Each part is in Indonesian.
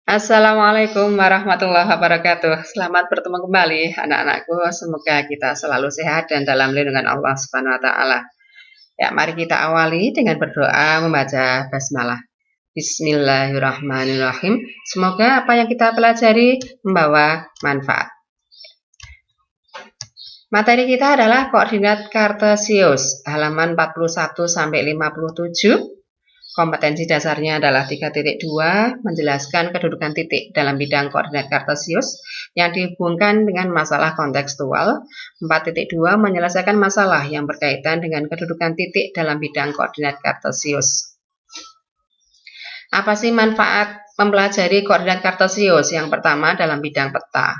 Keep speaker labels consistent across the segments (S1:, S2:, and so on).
S1: Assalamualaikum warahmatullahi wabarakatuh. Selamat bertemu kembali anak-anakku. Semoga kita selalu sehat dan dalam lindungan Allah Subhanahu wa taala. Ya, mari kita awali dengan berdoa membaca basmalah. Bismillahirrahmanirrahim. Semoga apa yang kita pelajari membawa manfaat. Materi kita adalah koordinat kartesius, halaman 41 sampai 57. Kompetensi dasarnya adalah 3.2, menjelaskan kedudukan titik dalam bidang koordinat kartesius yang dihubungkan dengan masalah kontekstual. 4.2, menyelesaikan masalah yang berkaitan dengan kedudukan titik dalam bidang koordinat kartesius. Apa sih manfaat mempelajari koordinat kartesius? Yang pertama dalam bidang peta.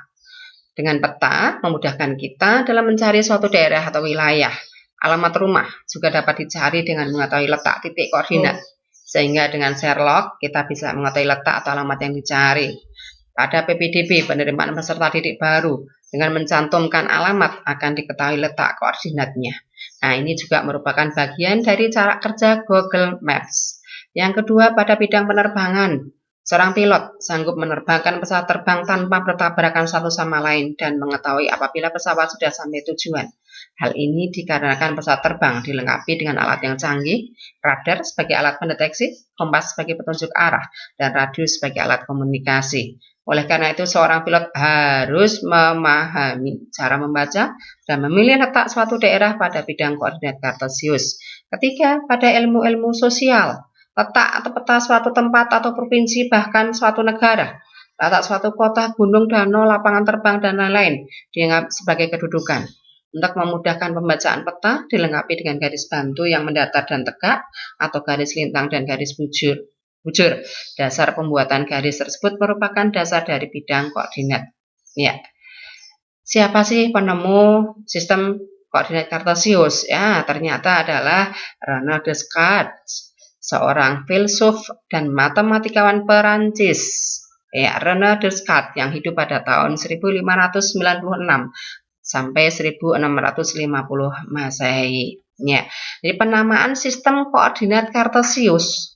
S1: Dengan peta memudahkan kita dalam mencari suatu daerah atau wilayah. Alamat rumah juga dapat dicari dengan mengetahui letak titik koordinat. Sehingga dengan Sherlock kita bisa mengetahui letak atau alamat yang dicari. Pada PPDB, penerimaan peserta didik baru, dengan mencantumkan alamat akan diketahui letak koordinatnya. Nah, ini juga merupakan bagian dari cara kerja Google Maps. Yang kedua, pada bidang penerbangan, seorang pilot sanggup menerbangkan pesawat terbang tanpa bertabrakan satu sama lain dan mengetahui apabila pesawat sudah sampai tujuan. Hal ini dikarenakan pesawat terbang dilengkapi dengan alat yang canggih, radar sebagai alat pendeteksi, kompas sebagai petunjuk arah, dan radio sebagai alat komunikasi. Oleh karena itu, seorang pilot harus memahami cara membaca dan memilih letak suatu daerah pada bidang koordinat kartesius. Ketiga, pada ilmu-ilmu sosial, letak atau peta suatu tempat atau provinsi bahkan suatu negara, letak suatu kota, gunung, danau, lapangan terbang, dan lain-lain dianggap sebagai kedudukan. Untuk memudahkan pembacaan peta, dilengkapi dengan garis bantu yang mendatar dan tegak, atau garis lintang dan garis bujur. Dasar pembuatan garis tersebut merupakan dasar dari bidang koordinat. Ya. Siapa sih penemu sistem koordinat kartesius? Ya, ternyata adalah René Descartes, seorang filsuf dan matematikawan Perancis. Ya, René Descartes yang hidup pada tahun 1596 sampai 1650 Masehi. Ya. Jadi penamaan sistem koordinat kartesius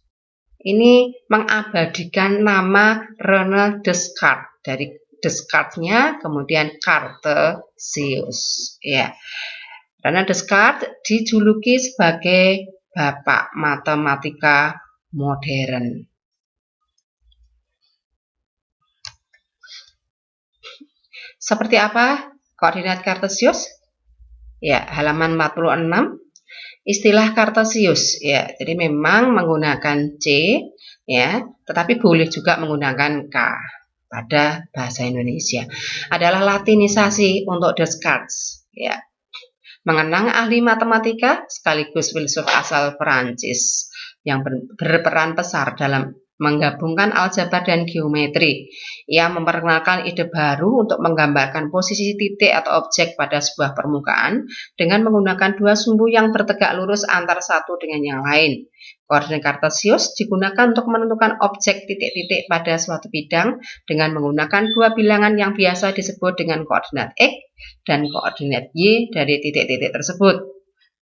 S1: ini mengabadikan nama René Descartes, dari Descartes-nya kemudian Kartesius. Ya. René Descartes dijuluki sebagai bapak matematika modern. Seperti apa koordinat kartesius? Ya, halaman 46. Istilah kartesius, ya, jadi memang menggunakan C, ya, tetapi boleh juga menggunakan K pada bahasa Indonesia. Adalah latinisasi untuk Descartes, ya. Mengenang ahli matematika sekaligus filsuf asal Perancis yang berperan besar dalam menggabungkan aljabar dan geometri. Ia memperkenalkan ide baru untuk menggambarkan posisi titik atau objek pada sebuah permukaan dengan menggunakan dua sumbu yang bertegak lurus antar satu dengan yang lain. Koordinat kartesius digunakan untuk menentukan objek titik-titik pada suatu bidang dengan menggunakan dua bilangan yang biasa disebut dengan koordinat X dan koordinat Y dari titik-titik tersebut.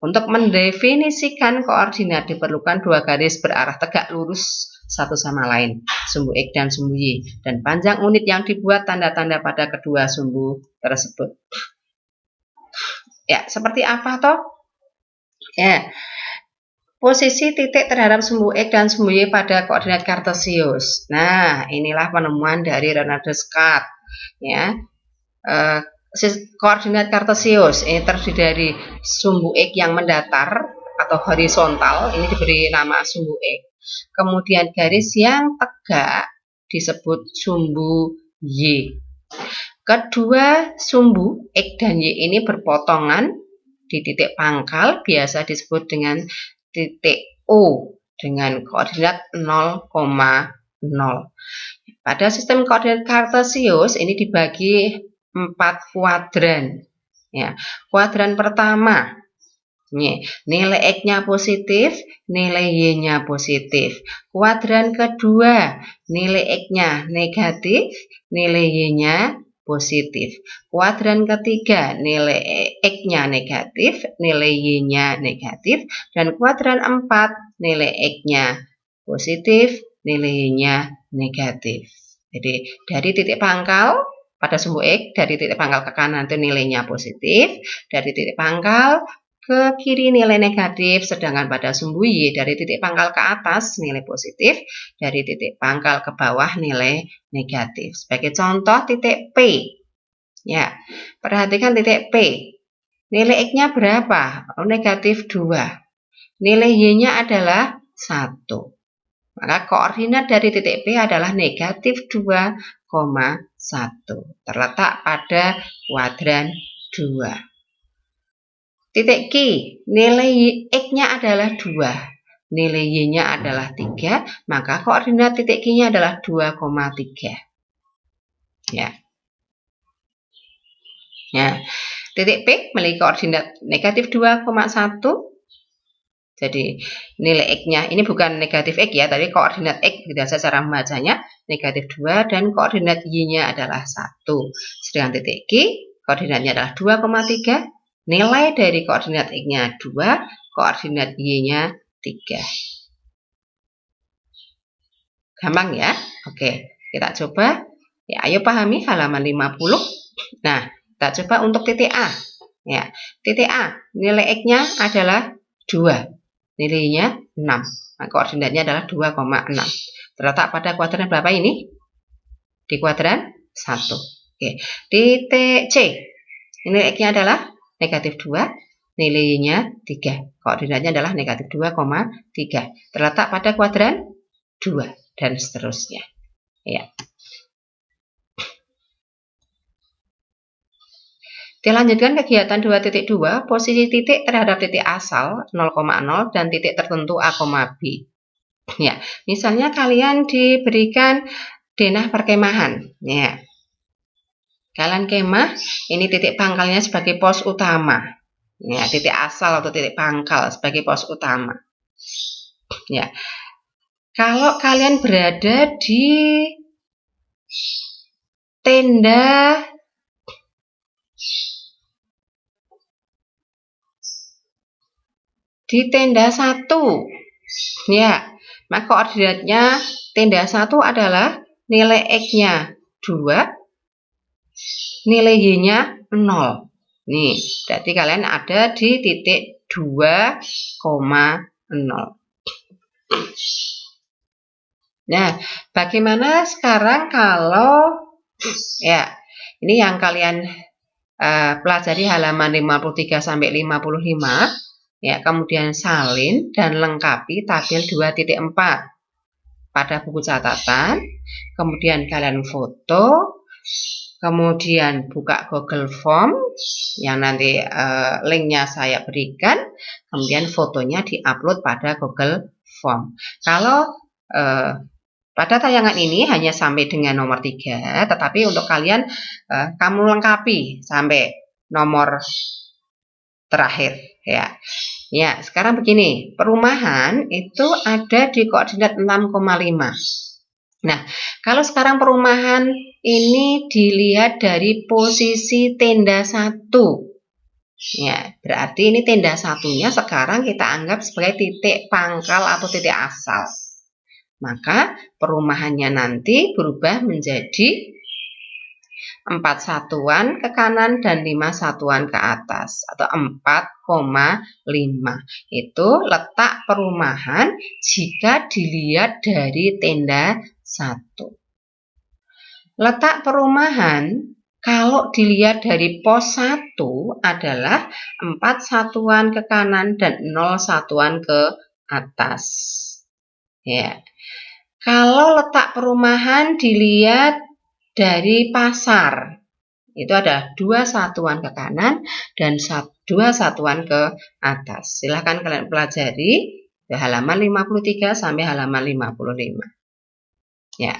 S1: Untuk mendefinisikan koordinat diperlukan dua garis berarah tegak lurus satu sama lain, sumbu X dan sumbu Y, dan panjang unit yang dibuat tanda-tanda pada kedua sumbu tersebut. Ya, seperti apa toh? Ya, posisi titik terhadap sumbu X dan sumbu Y pada koordinat kartesius. Nah, inilah penemuan dari René Descartes. Ya, koordinat kartesius ini terdiri dari sumbu X yang mendatar atau horizontal, ini diberi nama sumbu X. Kemudian garis yang tegak disebut sumbu Y. Kedua sumbu X dan Y ini berpotongan di titik pangkal, biasa disebut dengan titik O dengan koordinat 0,0. Pada sistem koordinat kartesius ini dibagi 4 kuadran. Ya, kuadran pertama, nilai X-nya positif, nilai Y-nya positif. Kuadran kedua, nilai X-nya negatif, nilai Y-nya positif. Kuadran ketiga, nilai X-nya negatif, nilai Y-nya negatif. Dan kuadran 4, nilai X-nya positif, nilai Y-nya negatif. Jadi dari titik pangkal pada sumbu X, dari titik pangkal ke kanan itu nilainya positif, dari titik pangkal ke kiri nilai negatif, sedangkan pada sumbu Y dari titik pangkal ke atas nilai positif, dari titik pangkal ke bawah nilai negatif. Sebagai contoh titik P. Ya, perhatikan titik P. Nilai X-nya berapa? Negatif 2. Nilai Y-nya adalah 1. Maka koordinat dari titik P adalah negatif 2,1. Terletak pada kuadran 2. Titik Q, nilai X-nya adalah 2. Nilai Y-nya adalah 3. Maka koordinat titik Q-nya adalah 2,3. Ya. Nah, titik P memiliki koordinat negatif 2,1. Jadi nilai X-nya ini bukan negatif X ya, tapi koordinat X biasa cara membacanya negatif 2 dan koordinat Y-nya adalah 1. Sedangkan titik Q koordinatnya adalah 2,3. Nilai dari koordinat X-nya 2, koordinat Y-nya 3. Gampang ya? Oke, kita coba. Ya, ayo pahami halaman 50. Nah, kita coba untuk titik A. Ya, titik A, nilai X-nya adalah 2. Nilainya 6. Nah, koordinatnya adalah 2,6. Terletak pada kuadran berapa ini? Di kuadran 1. Oke. Titik C. Nilai X-nya adalah negatif 2. Nilainya 3. Koordinatnya adalah negatif 2,3. Terletak pada kuadran 2. Dan seterusnya. Ya. Dilanjutkan kegiatan 2.2, posisi titik terhadap titik asal 0,0 dan titik tertentu A, B. Ya, misalnya kalian diberikan denah perkemahan. Ya. Kalian kemah, ini titik pangkalnya sebagai pos utama. Ya, titik asal atau titik pangkal sebagai pos utama. Ya. Kalau kalian berada di tenda tenda 1. Ya, maka koordinatnya tenda 1 adalah nilai X-nya 2, nilai Y-nya 0. Nih, berarti kalian ada di titik 2,0. Nah, bagaimana sekarang kalau ya, ini yang kalian pelajari halaman 53 sampai 55. Ya, kemudian salin dan lengkapi tabel 2.4 pada buku catatan. Kemudian kalian foto, kemudian buka Google Form yang nanti linknya saya berikan. Kemudian fotonya diupload pada Google Form. Kalau pada tayangan ini hanya sampai dengan nomor 3, tetapi untuk kalian kamu lengkapi sampai nomor terakhir ya. Ya, sekarang begini, perumahan itu ada di koordinat 6,5. Nah, kalau sekarang perumahan ini dilihat dari posisi tenda 1. Ya, berarti ini tenda satunya sekarang kita anggap sebagai titik pangkal atau titik asal. Maka perumahannya nanti berubah menjadi 4 satuan ke kanan dan 5 satuan ke atas atau 4,5. Itu letak perumahan jika dilihat dari tenda 1. Letak perumahan kalau dilihat dari pos 1 adalah 4 satuan ke kanan dan 0 satuan ke atas. Ya. Kalau letak perumahan dilihat dari pasar, itu ada 2 satuan ke kanan dan 2 satuan ke atas. Silahkan kalian pelajari di halaman 53 sampai halaman 55. Ya,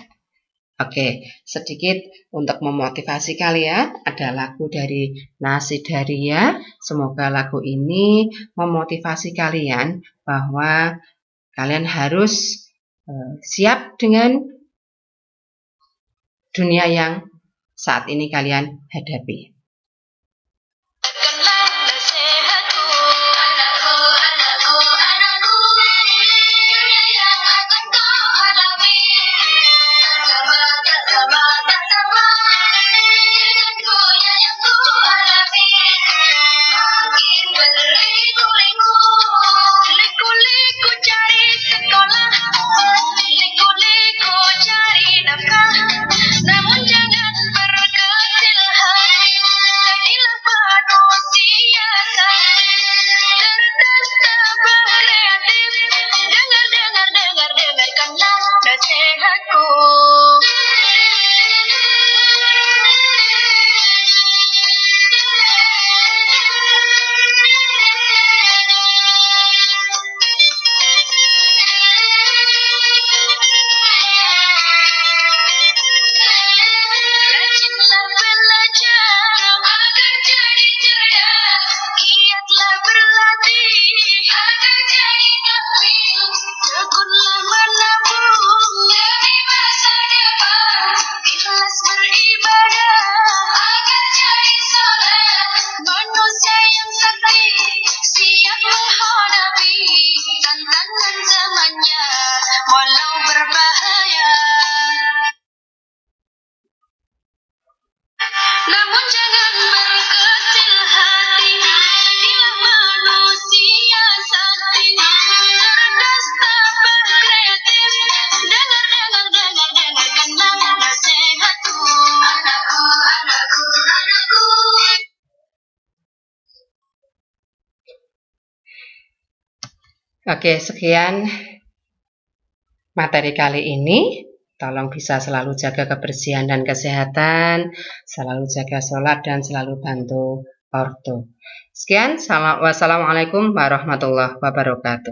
S1: oke, sedikit untuk memotivasi kalian, ada lagu dari Nasidaria. Semoga lagu ini memotivasi kalian bahwa kalian harus siap dengan dunia yang saat ini kalian hadapi. berbahaya. Namun jangan berkecil hati, jadilah manusia sakti, cerdas tambah kreatif. Dengarkanlah nasihatku, anakku, anakku, anakku. Oke, sekian materi kali ini. Tolong bisa selalu jaga kebersihan dan kesehatan, selalu jaga sholat dan selalu bantu ortu. Sekian, wassalamualaikum warahmatullahi wabarakatuh.